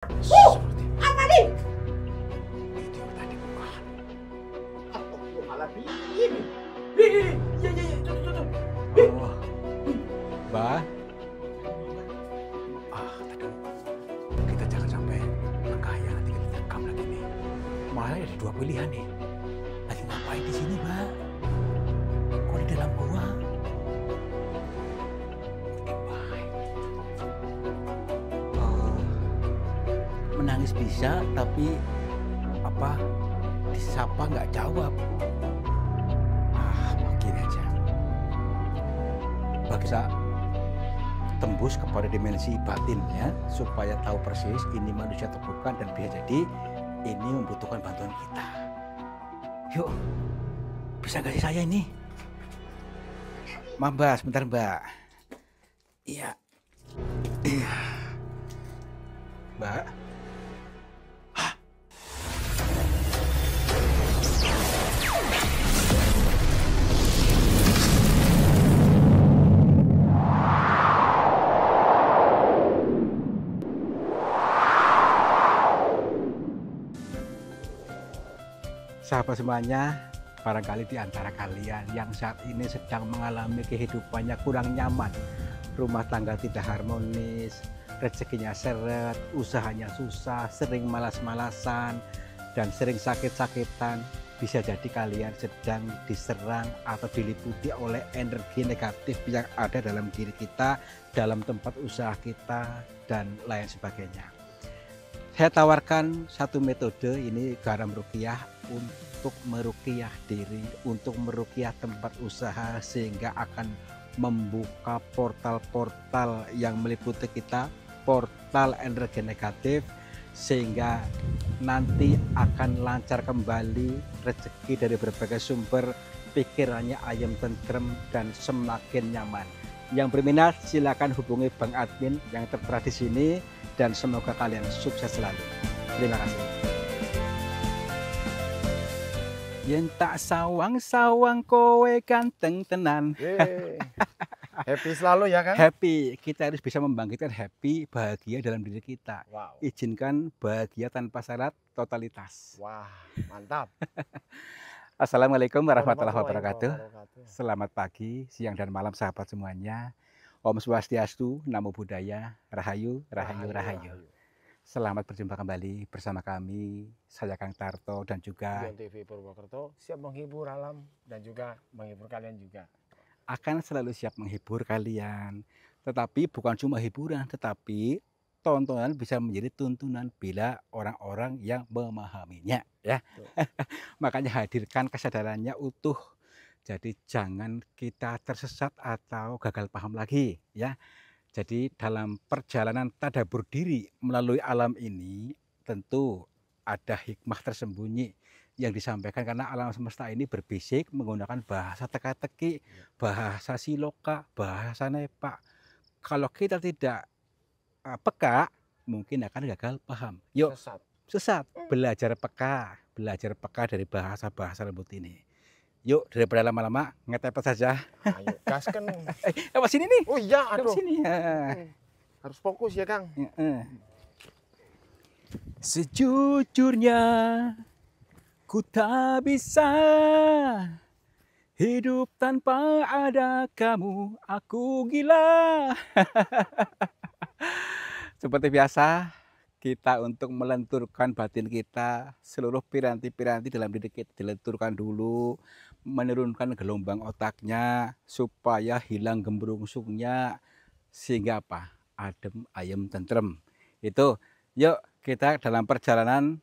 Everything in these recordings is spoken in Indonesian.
Seperti Apa nih? itu yang tadi bukan. Aku malah begini. Ih, iya, iya, iya, tuh. Oh, Mbak. Tadi kita jangan sampai menggaya nanti kita rekam lagi nih. Malah ada dua pilihan nih. Lagi ngapain di sini, Mbak? Kok di dalam gua? Baik. Menangis bisa, tapi apa? Disapa nggak jawab. Begini aja. Bisa tembus kepada dimensi batinnya supaya tahu persis ini manusia atau bukan dan bisa jadi ini membutuhkan bantuan kita. Yuk, bisa nggak sih saya ini? Maaf Mbak, sebentar Mbak. Iya. Iya. Mbak. Sahabat semuanya, barangkali di antara kalian yang saat ini sedang mengalami kehidupannya kurang nyaman, rumah tangga tidak harmonis, rezekinya seret, usahanya susah, sering malas-malasan, dan sering sakit-sakitan, bisa jadi kalian sedang diserang atau diliputi oleh energi negatif yang ada dalam diri kita, dalam tempat usaha kita, dan lain sebagainya. Saya tawarkan satu metode, ini garam ruqyah, untuk meruqyah diri, untuk meruqyah tempat usaha, sehingga akan membuka portal-portal yang meliputi kita, portal energi negatif, sehingga nanti akan lancar kembali rezeki dari berbagai sumber, pikirannya ayam tentrem dan semakin nyaman. Yang berminat silakan hubungi Bang Admin yang tertera di sini, dan semoga kalian sukses selalu. Terima kasih. Yen tak sawang-sawang kowe ganteng tenan. Happy selalu ya, Kang? Happy, kita harus bisa membangkitkan happy, bahagia dalam diri kita. Wow. Izinkan bahagia tanpa syarat totalitas. Wah, mantap. Assalamualaikum warahmatullahi Warahmatullahi wabarakatuh. wabarakatuh. Selamat pagi, siang, dan malam sahabat semuanya. Om Swastiastu, Namo Buddhaya, Rahayu, Rahayu, Rahayu. Selamat berjumpa kembali bersama kami, saya Kang Tarto dan juga Dion TV Purwokerto siap menghibur alam dan juga menghibur kalian juga. akan selalu siap menghibur kalian. Tetapi bukan cuma hiburan, tetapi tontonan bisa menjadi tuntunan bila orang-orang yang memahaminya, ya. Makanya hadirkan kesadarannya utuh. Jadi jangan kita tersesat atau gagal paham lagi, ya. Jadi dalam perjalanan tadabbur diri melalui alam ini tentu ada hikmah tersembunyi yang disampaikan, karena alam semesta ini berbisik menggunakan bahasa teka-teki, bahasa siloka, bahasa nepa. Kalau kita tidak peka, mungkin akan gagal paham. Yuk, sesat. Belajar peka dari bahasa-bahasa lembut ini. Yuk, daripada lama-lama, ngetepet saja. Ayo, gaskan. Lewat sini nih. Oh iya, Lewat aduh. sini. Harus fokus ya, Kang. Sejujurnya, ku tak bisa hidup tanpa ada kamu, aku gila. Seperti biasa, kita untuk melenturkan batin kita, seluruh piranti-piranti dalam diri kita dilenturkan dulu, menurunkan gelombang otaknya, supaya hilang gembrungsungnya, sehingga apa? Adem, ayem, tentrem. Itu, yuk kita dalam perjalanan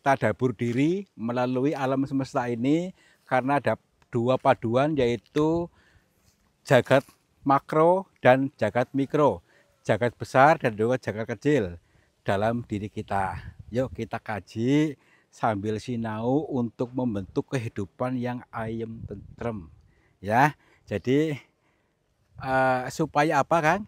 tadabbur diri melalui alam semesta ini, karena ada dua paduan, yaitu jagat makro dan jagat mikro, jagat besar dan juga jagat kecil dalam diri kita. Yuk kita kaji sambil sinau untuk membentuk kehidupan yang ayem tentrem, ya. Jadi supaya apa, Kang?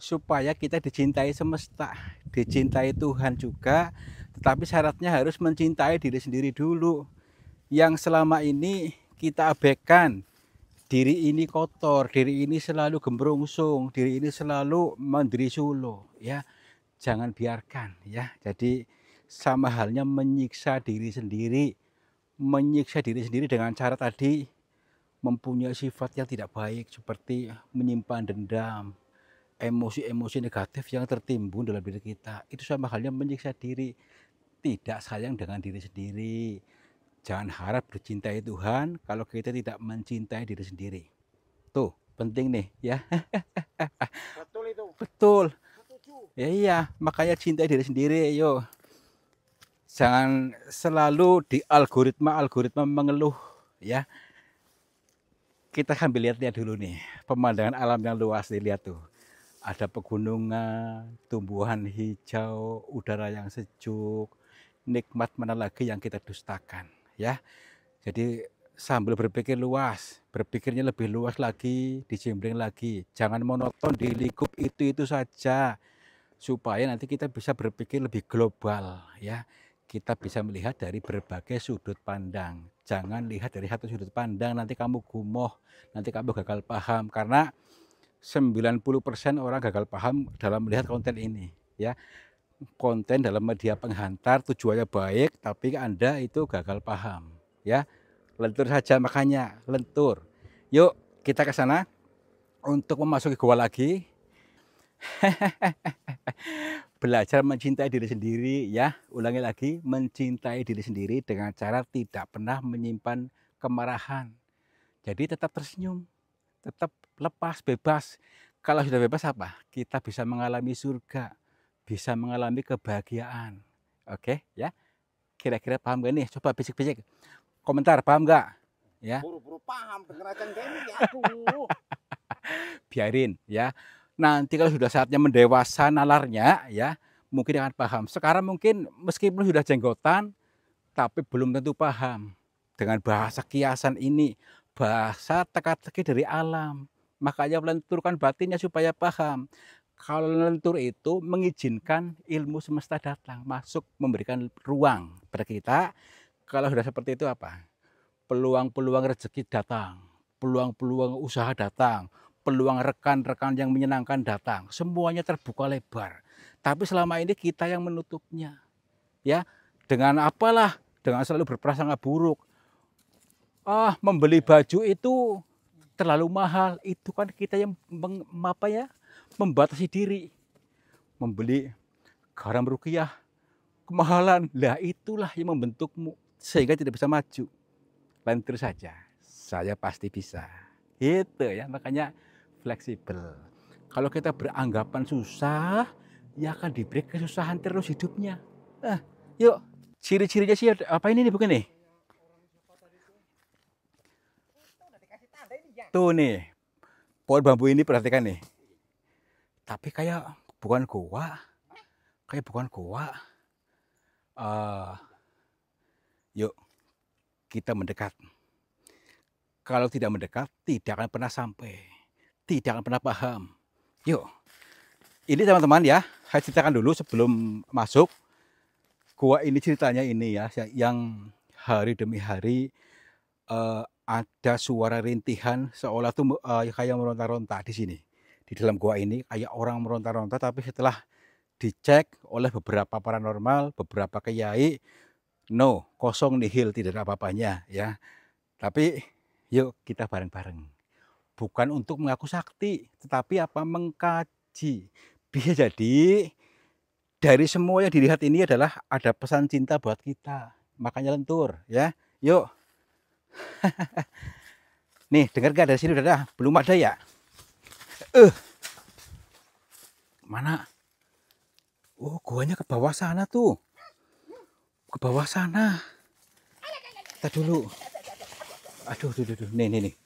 Supaya kita dicintai semesta, dicintai Tuhan juga, tetapi syaratnya harus mencintai diri sendiri dulu. Yang selama ini kita abaikan, diri ini kotor, diri ini selalu gembrungsung, diri ini selalu mendrisulu, ya. jangan biarkan ya. Jadi sama halnya menyiksa diri sendiri. Menyiksa diri sendiri dengan cara tadi mempunyai sifat yang tidak baik seperti menyimpan dendam, emosi-emosi negatif yang tertimbun dalam diri kita. Itu sama halnya menyiksa diri, tidak sayang dengan diri sendiri. Jangan harap dicintai Tuhan kalau kita tidak mencintai diri sendiri. Tuh, penting nih ya. Betul itu. Betul. Setuju. Ya iya, makanya cintai diri sendiri. Yo, jangan selalu di algoritma mengeluh ya. Kita sambil lihat-lihat dulu nih, pemandangan alam yang luas dilihat tuh. Ada pegunungan, tumbuhan hijau, udara yang sejuk, nikmat mana lagi yang kita dustakan ya. Jadi sambil berpikir luas, berpikirnya lebih luas lagi, dijembreng lagi. Jangan monoton di lingkup itu saja, supaya nanti kita bisa berpikir lebih global ya. Kita bisa melihat dari berbagai sudut pandang. Jangan lihat dari satu sudut pandang, nanti kamu gumoh, nanti kamu gagal paham. Karena 90% orang gagal paham dalam melihat konten ini ya. Konten dalam media penghantar tujuannya baik, tapi Anda itu gagal paham ya. Lentur saja, makanya lentur. Yuk kita ke sana untuk memasuki gua lagi. Belajar mencintai diri sendiri ya. Ulangi lagi, mencintai diri sendiri dengan cara tidak pernah menyimpan kemarahan. Jadi tetap tersenyum, tetap lepas, bebas. Kalau sudah bebas apa? Kita bisa mengalami surga, bisa mengalami kebahagiaan. Oke ya, kira-kira paham gak nih? Coba bisik-bisik komentar, paham gak? Ya, Buru-buru paham dengarkan kayak ini. Aduh. biarin ya. Nanti kalau sudah saatnya mendewasa nalarnya ya, mungkin akan paham. Sekarang mungkin meskipun sudah jenggotan, tapi belum tentu paham dengan bahasa kiasan ini, bahasa teka-teki dari alam. Makanya melenturkan batinnya supaya paham. Kalau lentur itu mengizinkan ilmu semesta datang, masuk memberikan ruang pada kita. Kalau sudah seperti itu apa? Peluang-peluang rezeki datang, peluang-peluang usaha datang, peluang rekan-rekan yang menyenangkan datang. Semuanya terbuka lebar. Tapi selama ini kita yang menutupnya. Ya, dengan apalah? Dengan selalu berprasangka buruk. Membeli baju itu terlalu mahal. Itu kan kita yang membatasi diri. Membeli garam rukiah kemahalan. Lah itulah yang membentukmu sehingga tidak bisa maju. Lentur saja, saya pasti bisa. Itu ya, makanya fleksibel. Kalau kita beranggapan susah, ya akan diberi kesusahan terus hidupnya. Yuk, ciri-cirinya sih apa ini nih, bukan nih? Tuh nih, pohon bambu ini perhatikan nih. Tapi kayak bukan goa, yuk kita mendekat. Kalau tidak mendekat, tidak akan pernah sampai, tidak akan pernah paham. Yuk, ini teman-teman ya, saya ceritakan dulu sebelum masuk. Gua ini ceritanya ini ya, yang hari demi hari ada suara rintihan seolah tuh kayak meronta-ronta di sini. Di dalam gua ini kayak orang meronta-ronta, tapi setelah dicek oleh beberapa paranormal, beberapa kiai, no, kosong nihil, tidak ada apa-apanya ya. Tapi yuk kita bareng-bareng. Bukan untuk mengaku sakti, tetapi apa mengkaji. Bisa jadi dari semua yang dilihat ini adalah ada pesan cinta buat kita. Makanya lentur ya. Yuk. Nih, dengar gak dari sini udah ada? Belum ada ya? Mana? Oh, guanya ke bawah sana tuh. Ke bawah sana. Kita dulu. Aduh. Nih.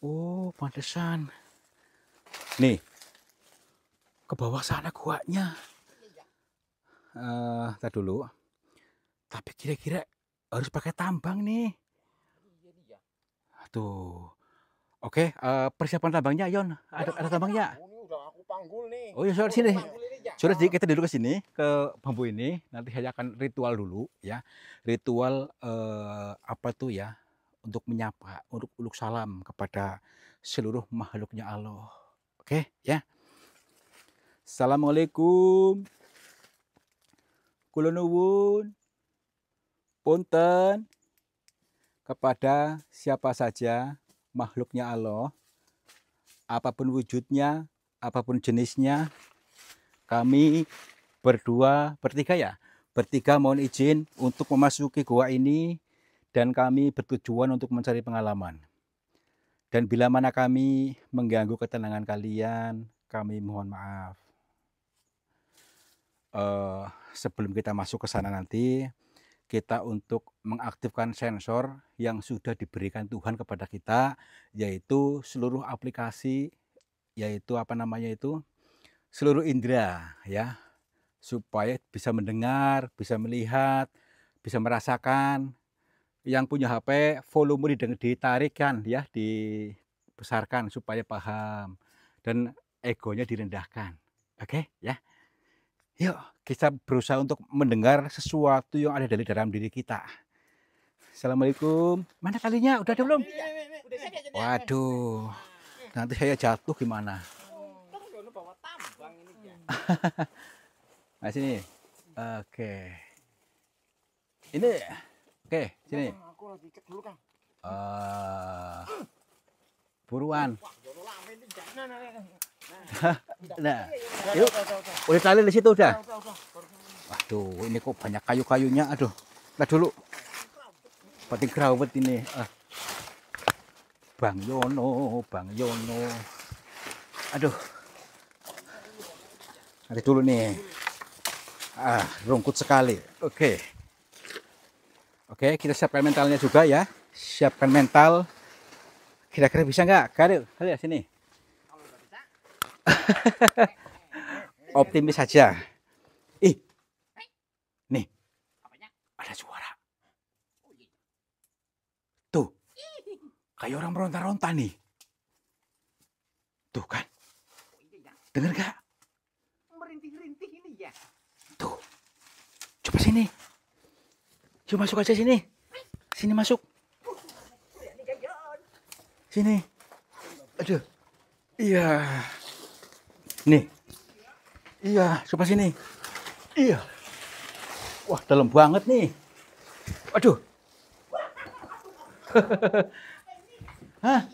Oh, pantesan. Nih. Ke bawah sana guanya. Kita dulu. Tapi kira-kira harus pakai tambang nih. Tuh. Oke, persiapan tambangnya, Yon. Ada tambangnya. Ini udah aku panggul nih. Oh iya, sini. Sudah kita duduk ke sini, ke bambu ini. Nanti saya akan ritual dulu ya. Ritual apa tuh ya? Untuk menyapa, untuk salam kepada seluruh makhluknya Allah. Oke, ya. Assalamualaikum. Kula nuwun punten kepada siapa saja makhluknya Allah, apapun wujudnya, apapun jenisnya, kami bertiga ya, bertiga mohon izin untuk memasuki gua ini dan kami bertujuan untuk mencari pengalaman. Dan bila mana kami mengganggu ketenangan kalian, kami mohon maaf. Sebelum kita masuk ke sana nanti, kita untuk mengaktifkan sensor yang sudah diberikan Tuhan kepada kita, yaitu seluruh aplikasi, yaitu apa namanya itu, seluruh indera ya, supaya bisa mendengar, bisa melihat, bisa merasakan. Yang punya HP volume ditarikan ya, dibesarkan supaya paham dan egonya direndahkan. Oke ya. Yuk kita berusaha untuk mendengar sesuatu yang ada dari dalam diri kita. Assalamualaikum. Mana talinya? Udah ada belum? Waduh. Nanti saya jatuh gimana? Nah sini. Oke. Ini. Oke, sini. Aku lagi cek dulu, Kang. Buruan. Nah, yuk. Udah tali di situ udah. Waduh, ini kok banyak kayu-kayunya. Aduh. Lihat dulu. Pati grawet ini. Bang Yono, Bang Yono. Aduh. Nanti dulu nih. Rungkut sekali. Oke. Oke, kita siapkan mentalnya juga ya. Siapkan mental. Kira-kira bisa nggak? Kalian sini. Optimis saja. Ih, nih, ada suara. Tuh, kayak orang meronta-ronta nih. Tuh kan, dengar nggak? Merintih-rintih ini ya. Tuh, coba sini. Yuk masuk aja sini. Sini masuk. Sini. Aduh. Iya. Nih. Iya, coba sini. Iya. Wah, dalam banget nih. Aduh. Hah?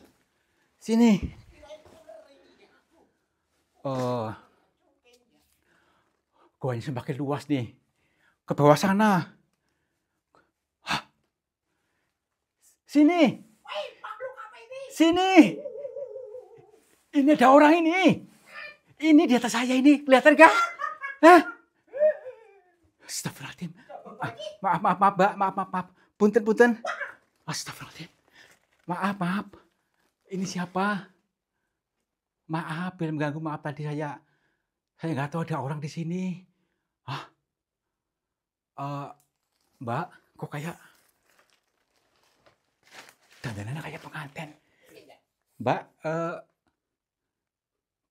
Sini. Oh. Goanya semakin luas nih. Ke bawah sana. Sini. Sini. Ini ada orang ini. Ini di atas saya ini. Kelihatan kah? Hah? Astagfirullahaladzim. Maaf, Mbak. Punten. Astagfirullahaladzim. Maaf. Ini siapa? Maaf, biar mengganggu. Maaf tadi saya nggak tahu ada orang di sini. Hah? Mbak, kok kayak dandanannya kayak pengantin. Mbak,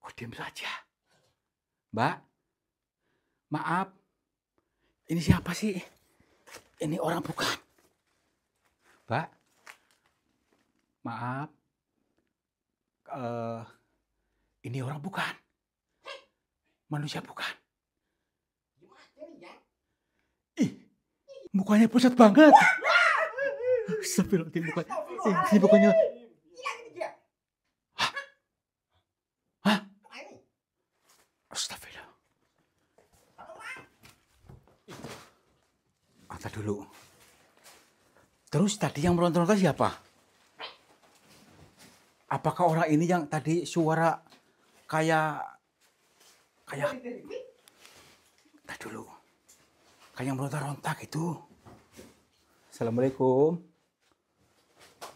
kok diam saja? Mbak, maaf. Ini siapa sih? Ini orang bukan? Mbak, maaf. Ini orang bukan? Manusia bukan? Ih, mukanya pusat banget. Astagfirullahaladzim, mukanya. Ini mukanya. Hah? Astagfirullah. Angkat dulu. Terus tadi yang meronta-ronta siapa? Apakah orang ini yang tadi suara kayak Angkat dulu. Kayak yang meronta-ronta gitu. Assalamualaikum.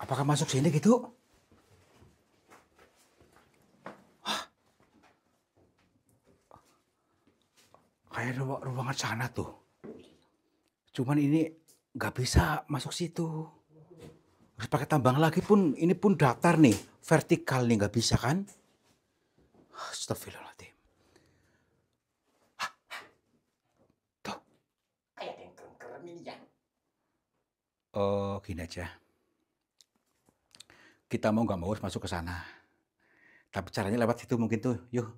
Apakah masuk sini gitu? Hah? Kayak ruangan sana tuh. Cuman ini nggak bisa masuk situ. Harus pakai tambang lagi pun, ini pun datar nih. Vertikal nih, nggak bisa kan? Astagfirullahaladzim. Tuh. Kayak yang kerem ini ya. Oh, gini aja. Kita mau nggak mau harus masuk ke sana. Tapi caranya lewat situ mungkin tuh. Yuk,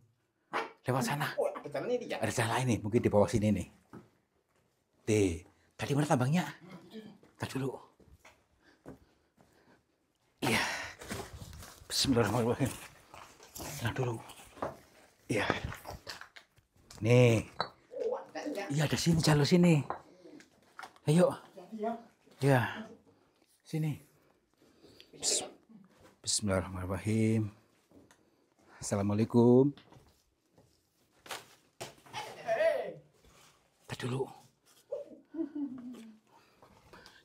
lewat sana. Oh, ada jalan ini ya. Ada jalan lain nih, mungkin di bawah sini nih. Tadi mana tambangnya? Tadi dulu. Iya. Bismillahirrahmanirrahim. Tenang dulu. Iya. Nih. Iya, ada sini, jalur sini. Ayo. Ya. Sini. Bismillahirrahmanirrahim. Assalamualaikum. Tadi dulu.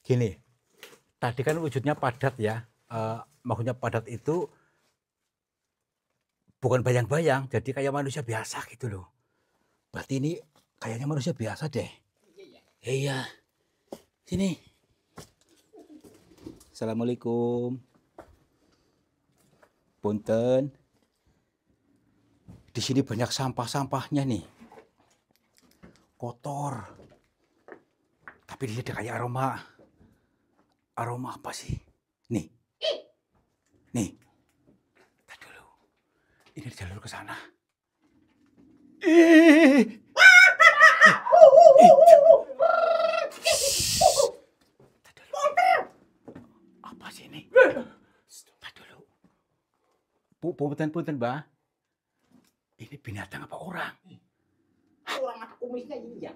Gini. Tadi kan wujudnya padat ya. Maksudnya padat itu bukan bayang-bayang, jadi kayak manusia biasa gitu loh. Berarti ini kayaknya manusia biasa deh. Iya. Sini. Assalamualaikum. Punten. Di sini banyak sampah-sampahnya nih. Kotor. Tapi di sini ada kayak aroma apa sih? Nih. Nih. Tadi dulu. Ini ada jalur ke sana. Apa sih ini? Tadi dulu. Punten, Mbak. Ini binatang apa orang? Orang ada kumisnya ini ya.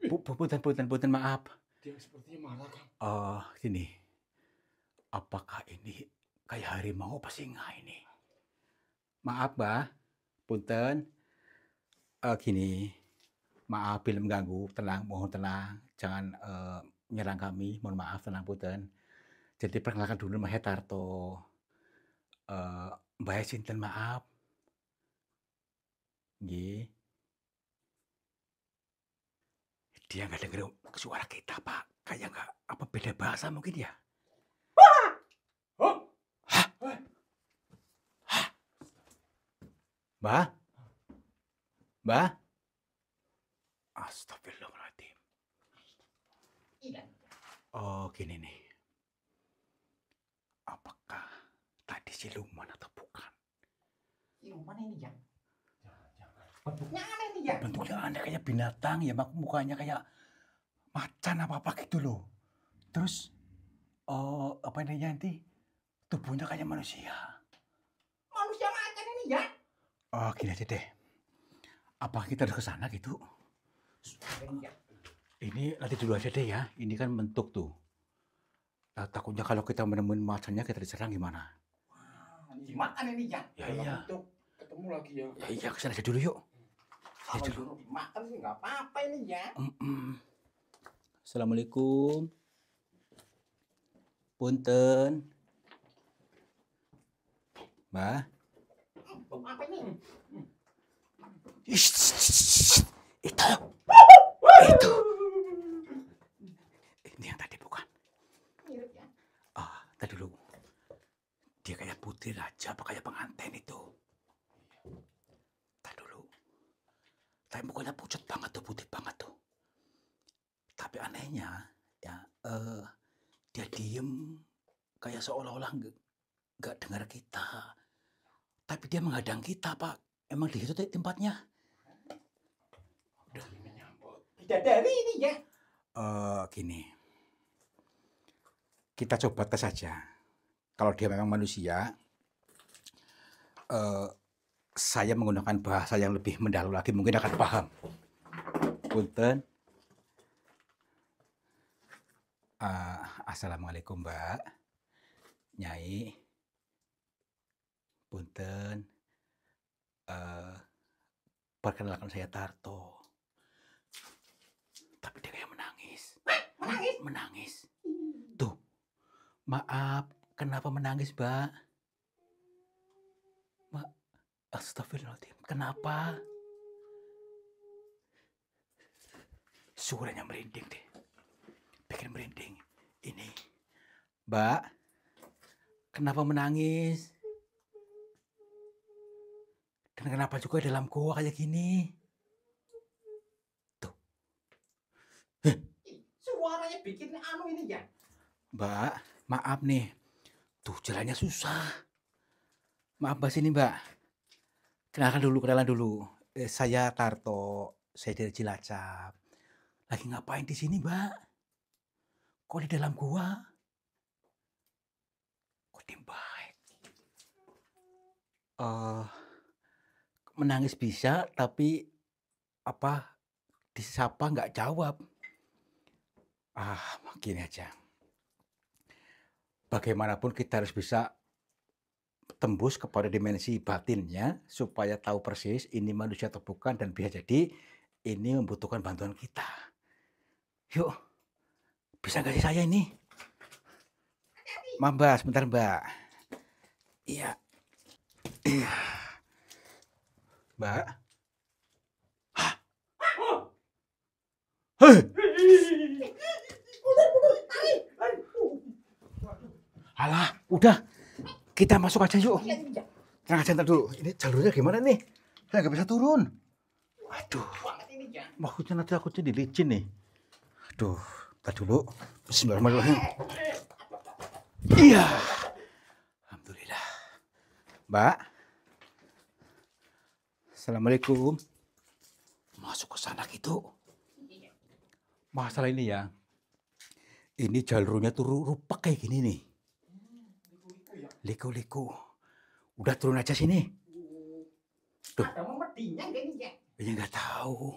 Punten, maaf. Dia sepertinya marah, Kang. Gini. Apakah ini kayak harimau apa singa ini? Maaf, Mbak. Punten. Gini. Maaf bila mengganggu. Tenang, mohon tenang. Jangan menyerang kami. Mohon maaf, tenang, punten. Jadi perkenalkan dulu Mbak Hetarto. Mbak Sinten, maaf. Nggih. Dia nggak denger suara kita, Pak. Kayak nggak apa beda bahasa mungkin ya? Hah? Mbah? Mbah? Astagfirullahaladzim. Oh, gini nih. Apakah tadi siluman atau bukan? Siluman ini ya. Bentuknya aneh nih ya. Bentuknya aneh kayak binatang ya, mukanya kayak macan apa gitu loh. Terus apa namanya nanti tubuhnya kayak manusia. Manusia macan ini ya. Gini aja deh. Apa kita udah ke sana gitu? Ini nanti dulu aja deh ya. Ini kan bentuk tuh. Takutnya kalau kita menemuin macannya kita diserang gimana? Dimakan ini ya. Ya iya. Bentuk ketemu lagi ya. Ya iya, kesana aja dulu yuk. Kalau dulu dimakan sih nggak apa-apa ini ya. Assalamualaikum. Punten. Mbak. Apa ini? Itu. Ini yang tadi bukan? Mirip ya. Tadi dulu. Dia kayak putri raja apa kayak pengantin itu. Tadi dulu. Tapi mukanya pucat banget tuh, putih banget tuh. Tapi anehnya ya dia diem kayak seolah-olah nggak dengar kita. Tapi dia menghadang kita, Pak. Emang di situ tempatnya? Udah menyambut. Bidadari ini ya. Gini. Kita coba tes saja. Kalau dia memang manusia, saya menggunakan bahasa yang lebih mendalam lagi, mungkin akan paham. Punten. Assalamualaikum, Mbak. Nyai. Punten. Perkenalkan saya Tarto. Tapi dia kayak menangis. Menangis. Tuh. Maaf, kenapa menangis, Mbak? Astagfirullahaladzim. Kenapa? Suaranya merinding deh. Bikin merinding. Ini. Mbak. Kenapa menangis? Dan kenapa juga dalam gua kayak gini? Tuh. Suaranya bikin ini ya. Mbak, maaf nih. Tuh jalannya susah. Maaf Mbak, sini Mbak. Kenalan dulu. Saya Tarto. Saya dari Cilacap. Lagi ngapain di sini, Mbak? Kok di dalam gua? Kok diem baik? Menangis bisa, tapi apa disapa nggak jawab. Gini aja. Bagaimanapun kita harus bisa tembus kepada dimensi batinnya supaya tahu persis ini manusia atau bukan dan bisa jadi ini membutuhkan bantuan kita. Yuk, bisa nggak sih saya ini? Mbak, sebentar Mbak. Iya. Iya. Mbak. Hah? Hei! Alah, udah. Kita masuk aja yuk. Tenang aja, ntar dulu. Ini jalurnya gimana nih? Saya nggak bisa turun. Aduh. Maksudnya nanti aku jadi licin nih. Aduh, ntar dulu. Bismillahirrahmanirrahim. Iya. Alhamdulillah. Mbak. Assalamualaikum. Masuk ke sana gitu. Masalah ini ya. Ini jalurnya tuh rupak kayak gini nih. Liku-liku. Udah turun aja sini. Tuh. Ada memedinya kayaknya. Ya nggak tahu.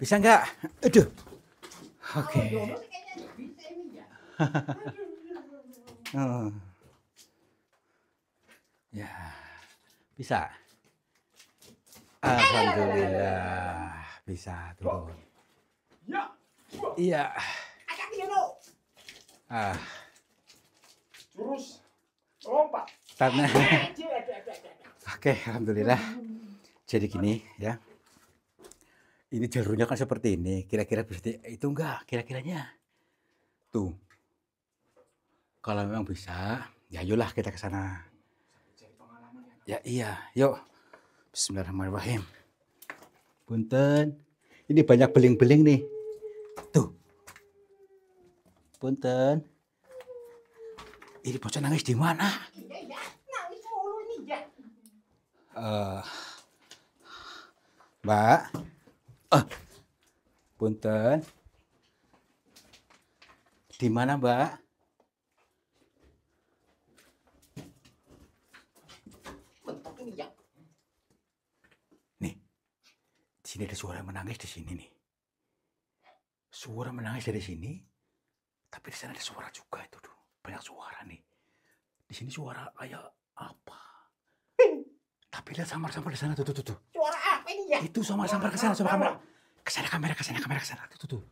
Bisa nggak? Aduh. Oke. Ya. Bisa. Alhamdulillah. Bisa turun. Ya. Iya. Jurus lompat. Karena Oke, alhamdulillah. Jadi gini ya. Ini jalurnya kan seperti ini. Kira-kira itu enggak? Kira-kiranya. Tuh. Kalau memang bisa, ya ayolah kita ke sana. Ya iya, yuk. Bismillahirrahmanirrahim. Punten. Ini banyak beling-beling nih. Tuh. Punten. Ini bocah nangis di mana? Iya, nangis mulu ini ya. Mbak. Punten. Di mana, Mbak? Bentuk ini ya. Nih. Di sini ada suara menangis di sini nih. Suara menangis dari sini. Tapi di sana ada suara juga itu tuh. Banyak suara nih. Di sini suara kayak apa? Tapi lihat samar-samar di sana tuh. Suara apa ini ya? Itu samar-samar ke sana, coba kamera. Ke sana. Tuh.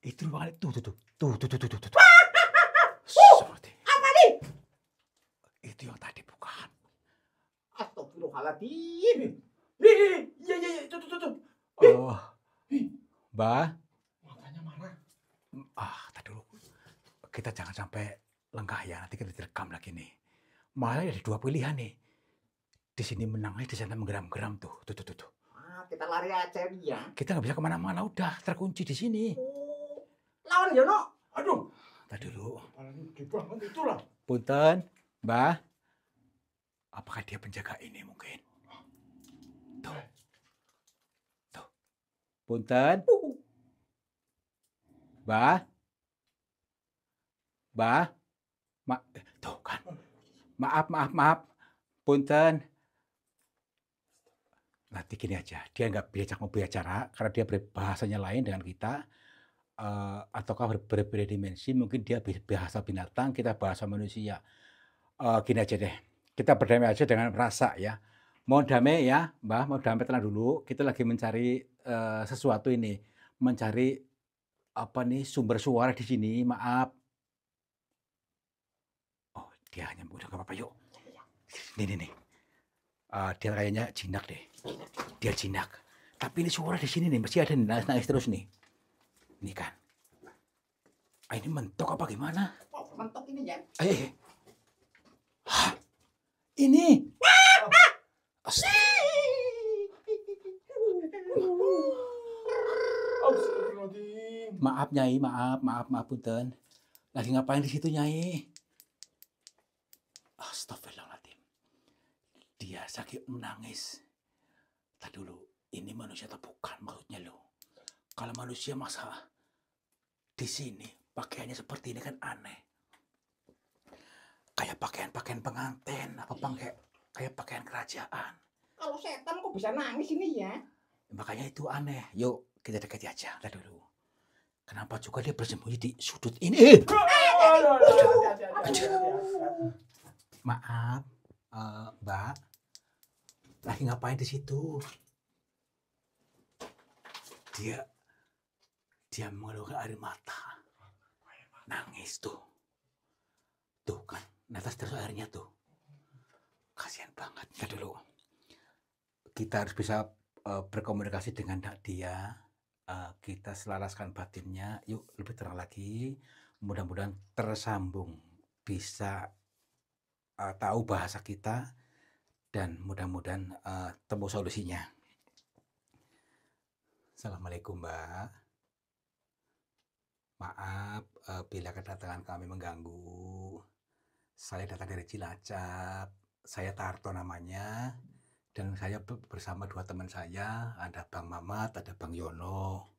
Itu ruangan itu tuh. Seperti. Apa nih? Itu yang tadi bukan. Astagfirullahaladzim. Iya, tuh. Mbak. Matanya marah. Tadi dulu. Kita jangan sampai lengah ya, nanti kita direkam lagi nih. Malah ada dua pilihan nih. Di sini menangis, di sana menggeram-geram tuh. Kita lari aja ya. Kita nggak bisa kemana-mana, udah terkunci di sini. Lawan ya, no. Aduh. Tadi dulu. Gede banget itulah. Punten, Mbak. Apakah dia penjaga ini mungkin? Tuh. Punten. Mbak. Tuh kan. Maaf. Punten. Nanti gini aja, dia nggak diajak mau bicara karena dia berbahasanya lain dengan kita, ataukah berbeda dimensi, mungkin dia bahasa binatang, kita bahasa manusia. Gini aja deh, kita berdamai aja dengan rasa ya. Mohon damai ya, Mbak, mau damai tenang dulu. Kita lagi mencari sesuatu ini, mencari apa nih sumber suara di sini. Maaf. Oh, dia hanya udah nggak apa-apa yuk. Nih. Dia kayaknya jinak deh. Dia jinak. Tapi ini suara di sini nih, mesti ada nangis terus nih. Ini kan. Ini mentok apa gimana? Mentok ini ya. Hah? Ini. Maaf Nyai, maaf punten. Lagi ngapain di situ Nyai? Astagfirullahaladzim. Dia sakit menangis. Tadi dulu, ini manusia atau bukan maksudnya lo. Kalau manusia masa di sini pakaiannya seperti ini kan aneh. Kayak pakaian-pakaian pengantin, apa kayak pakaian kerajaan. Kalau setan kok bisa nangis ini ya? Makanya itu aneh. Yuk kita dekati aja. Lihat dulu. Kenapa juga dia bersembunyi di sudut ini? Maaf, Mbak. Lagi ngapain di situ? Dia mengeluarkan air mata. Nangis tuh. Tuh kan, netes terus airnya tuh. Kasihan banget. Lihat dulu. Kita harus bisa berkomunikasi dengan dia. Kita selaraskan batinnya. Yuk lebih terang lagi. Mudah-mudahan tersambung. Bisa tahu bahasa kita. Dan mudah-mudahan temu solusinya. Assalamualaikum, Mbak. Maaf bila kedatangan kami mengganggu. Saya datang dari Cilacap. Saya Tarto namanya. Dan saya bersama dua teman saya. Ada Bang Mamat, ada Bang Yono.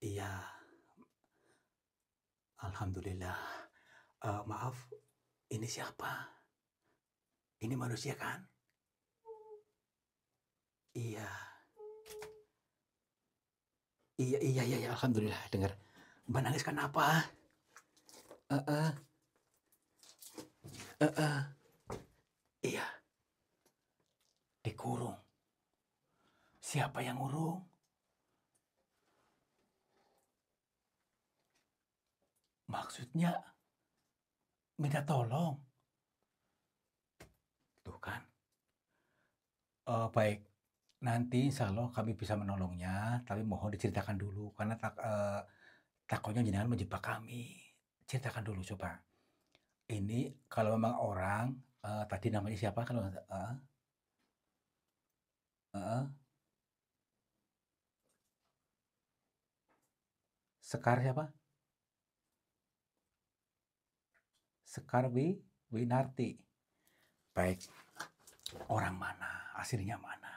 Iya. Alhamdulillah. Maaf, ini siapa? Ini manusia kan? Iya. Iya, alhamdulillah dengar. Mbak nangis kenapa? Iya. Dikurung. Siapa yang ngurung? Maksudnya minta tolong. Tuh kan. Baik. Nanti insya Allah kami bisa menolongnya, tapi mohon diceritakan dulu karena takutnya jenengan menjebak kami. Ceritakan dulu coba. Ini kalau memang orang tadi namanya siapa kalau Sekar siapa? Sekar Winarti. Baik. Orang mana? Aslinya mana?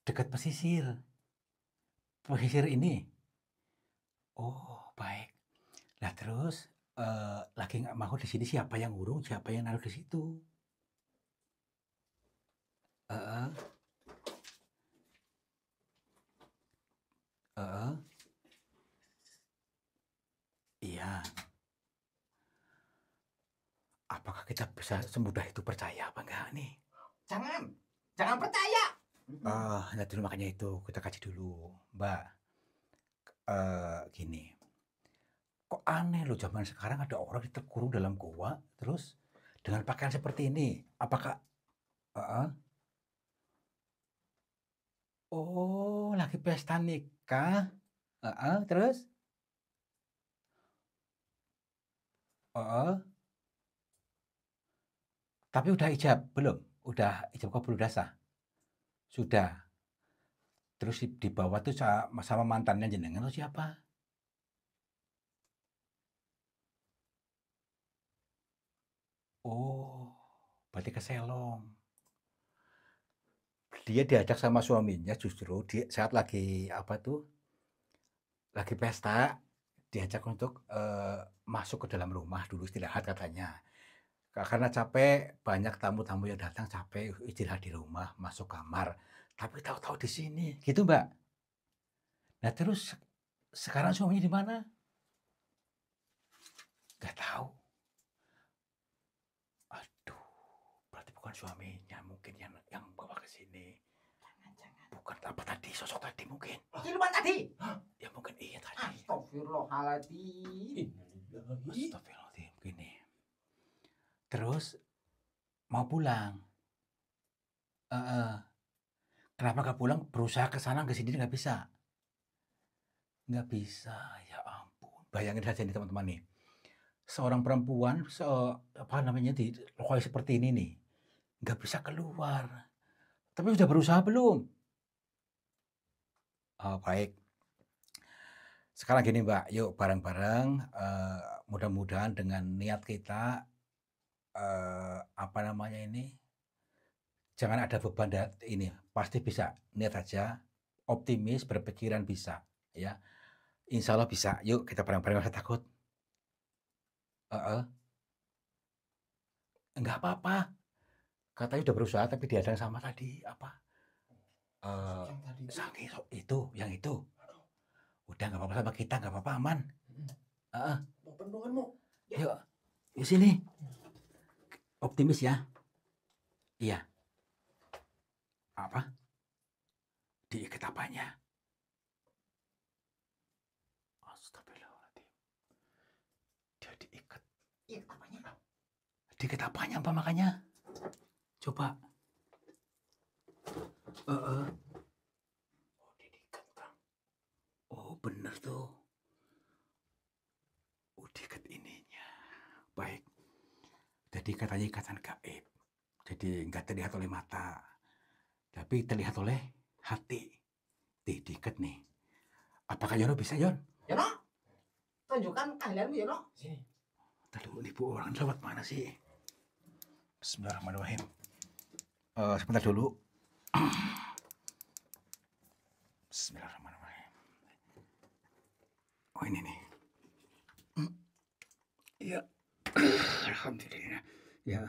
Dekat pesisir. Pesisir ini. Oh, baik. Nah, terus lagi nggak mau di sini siapa yang ngurung, siapa yang naruh di situ? Iya. Apakah kita bisa semudah itu percaya apa enggak nih? Jangan percaya. Nah dulu makanya itu kita kaji dulu, Mbak. Gini, kok aneh loh zaman sekarang ada orang terkurung dalam gua, terus dengan pakaian seperti ini, apakah? Oh, lagi pesta nikah? Terus? Tapi udah ijab belum? Udah ijab kabul udah sah? Sudah. Terus di bawah tuh sama mantannya jenengan atau siapa? Oh, berarti ke Selong. Dia diajak sama suaminya justru saat lagi apa tuh? Lagi pesta, diajak untuk masuk ke dalam rumah dulu istirahat katanya. Karena capek, banyak tamu-tamu yang datang capek istirahat di rumah, masuk kamar. Tapi tahu-tahu di sini, gitu Mbak. Nah terus sekarang suaminya di mana? Gak tahu. Aduh, berarti bukan suaminya mungkin yang bawa ke sini. Bukan apa tadi, sosok tadi mungkin. Siluman tadi. Ya mungkin iya tadi. Astagfirullahaladzim. Astagfirullahaladzim, begini. Terus mau pulang. Kenapa gak pulang? Berusaha ke sana ke sini nggak bisa. Nggak bisa, ya ampun. Bayangin saja nih teman-teman nih. Seorang perempuan, apa namanya di lokasi seperti ini nih, nggak bisa keluar. Tapi sudah berusaha belum? Baik. Sekarang gini Mbak, yuk bareng-bareng. Mudah-mudahan dengan niat kita apa namanya ini, jangan ada beban ini, pasti bisa. Niat aja, optimis, berpikiran bisa, ya. Insya Allah bisa. Yuk kita bareng-bareng, nggak usah takut. Heeh. Enggak apa-apa. Katanya udah berusaha tapi dihadang sama tadi apa? Yang tadi itu. Sange itu, yang itu. Udah nggak apa-apa sama kita, nggak apa-apa, aman. Heeh. Mau pendunganmu. Yuk, di sini. Optimis ya. Iya. Apa? Diikat apanya? Astagfirullahaladzim. Dia diikat. Iya, apanya? Diikat apanya, apa makanya? Coba. Oh, dia diikat, Bang. Oh, bener tuh. Oh, diikat ininya. Baik. Jadi katanya ikatan gaib. Jadi nggak terlihat oleh mata. Tapi terlihat oleh hati. Diikat nih. Apakah Yono bisa, Yon? Yono, tunjukkan keahlianmu, Yono. Sini. Aduh, ini bu orang lewat mana sih? Bismillahirrahmanirrahim. Sebentar dulu. Bismillahirrahmanirrahim. Oh, ini nih. Iya. Alhamdulillah. Ya.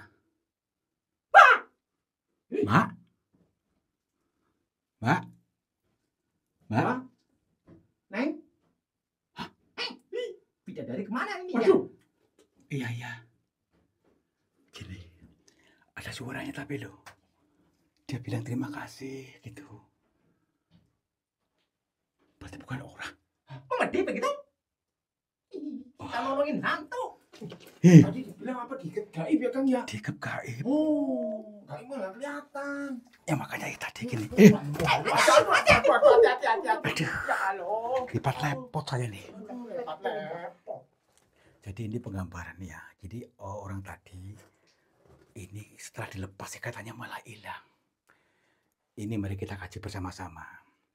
Mak? Mak? Mak? Bang. Neng. Bidadari kemana ini ya? Waduh. Iya. Gini. Ada suaranya tapi loh. Dia bilang terima kasih gitu. Berarti bukan orang. Memedih begitu? Kita nolongin hantu. Hei. Tadi dibilang apa diikat gaib ya, Kang ya? Diikat gaib. Oh, gaib malah kelihatan. Ya makanya tadi gini. Hati-hati. Aduh. Ya Allah. Lipat lepot saya nih. Lepot. Jadi ini penggambaran ya. Jadi orang tadi ini setelah dilepas katanya malah hilang. Ini mari kita kaji bersama-sama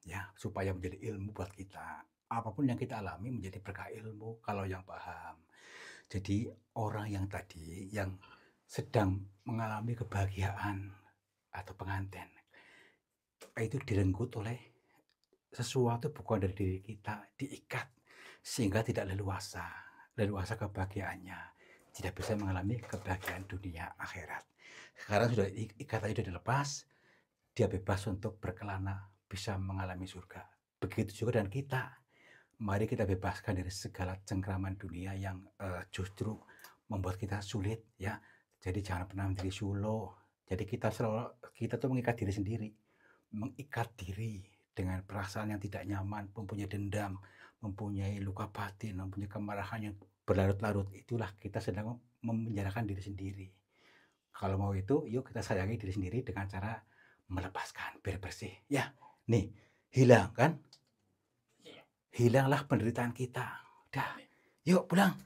ya supaya menjadi ilmu buat kita. Apapun yang kita alami menjadi berkah ilmu kalau yang paham. Jadi orang yang tadi yang sedang mengalami kebahagiaan atau pengantin itu direnggut oleh sesuatu bukan dari diri kita, diikat sehingga tidak leluasa kebahagiaannya, tidak bisa mengalami kebahagiaan dunia akhirat. Sekarang sudah ikatannya sudah dilepas, dia bebas untuk berkelana, bisa mengalami surga. Begitu juga dengan kita. Mari kita bebaskan dari segala cengkraman dunia yang justru membuat kita sulit ya. Jadi jangan pernah menjadi sulo. Jadi kita tuh mengikat diri sendiri, mengikat diri dengan perasaan yang tidak nyaman, mempunyai dendam, mempunyai luka batin, mempunyai kemarahan yang berlarut-larut. Itulah kita sedang memenjarakan diri sendiri. Kalau mau itu, yuk kita sayangi diri sendiri dengan cara melepaskan biar bersih. Ya, nih hilang kan? Hilanglah penderitaan kita. Udah, yuk pulang.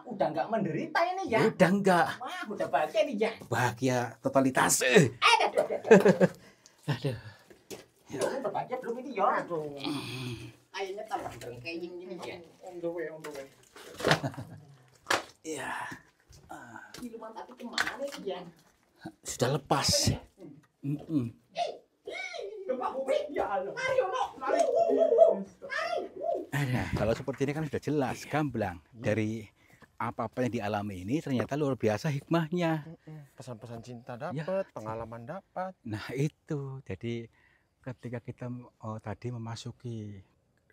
Udah nggak menderita ini ya? Udah enggak. Wah, udah bahagia nih ya. Bahagia totalitas. Aduh. Kamu udah bahagia belum ini ya? Aduh. Kayaknya tambah berengkaying gini ya. On the way. Iya. Siluman tadi kemana nih ya? Sudah lepas. Gempa bumi. Ya Allah. Ayo, lari. Nah, kalau seperti ini kan sudah jelas, gamblang. Dari apa-apa yang dialami ini ternyata luar biasa hikmahnya. Pesan-pesan cinta dapat, pengalaman dapat. Nah itu, jadi ketika kita tadi memasuki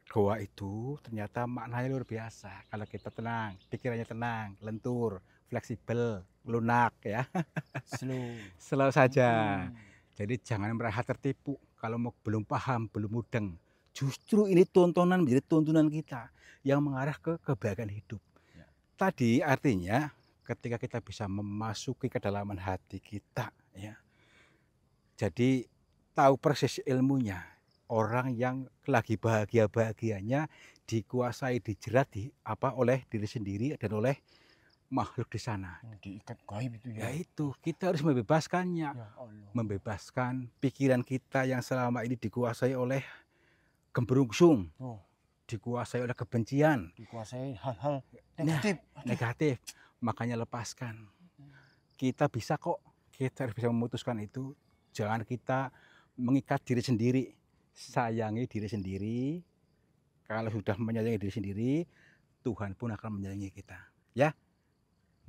goa itu, ternyata maknanya luar biasa. Kalau kita tenang, pikirannya tenang, lentur, fleksibel, lunak ya. Slow saja. Jadi jangan merasa tertipu kalau belum paham, belum mudeng. Justru ini tontonan menjadi tontonan kita yang mengarah ke kebahagiaan hidup. Ya. Tadi artinya ketika kita bisa memasuki kedalaman hati kita, ya. Jadi tahu persis ilmunya. Orang yang lagi bahagianya dikuasai, dijerat oleh diri sendiri dan oleh makhluk di sana. Diikat gaib itu ya. Ya itu, kita harus membebaskannya. Ya Allah. Membebaskan pikiran kita yang selama ini dikuasai oleh gembrungsung, dikuasai oleh kebencian, dikuasai hal-hal negatif. negatif. makanya lepaskan. Kita bisa kok, kita harus bisa memutuskan itu. Jangan kita mengikat diri sendiri, sayangi diri sendiri. Kalau sudah menyayangi diri sendiri, Tuhan pun akan menyayangi kita. Ya,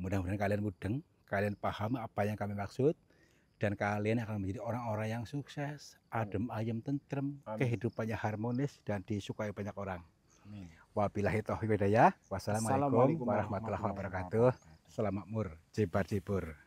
mudah-mudahan kalian mudeng, kalian paham apa yang kami maksud, dan kalian akan menjadi orang-orang yang sukses, adem ayem tentrem, kehidupannya harmonis dan disukai banyak orang. Amin. Wabillahi taufiq wal hidayah. Wassalamualaikum warahmatullahi wabarakatuh. Selamat mur, jebar jebur.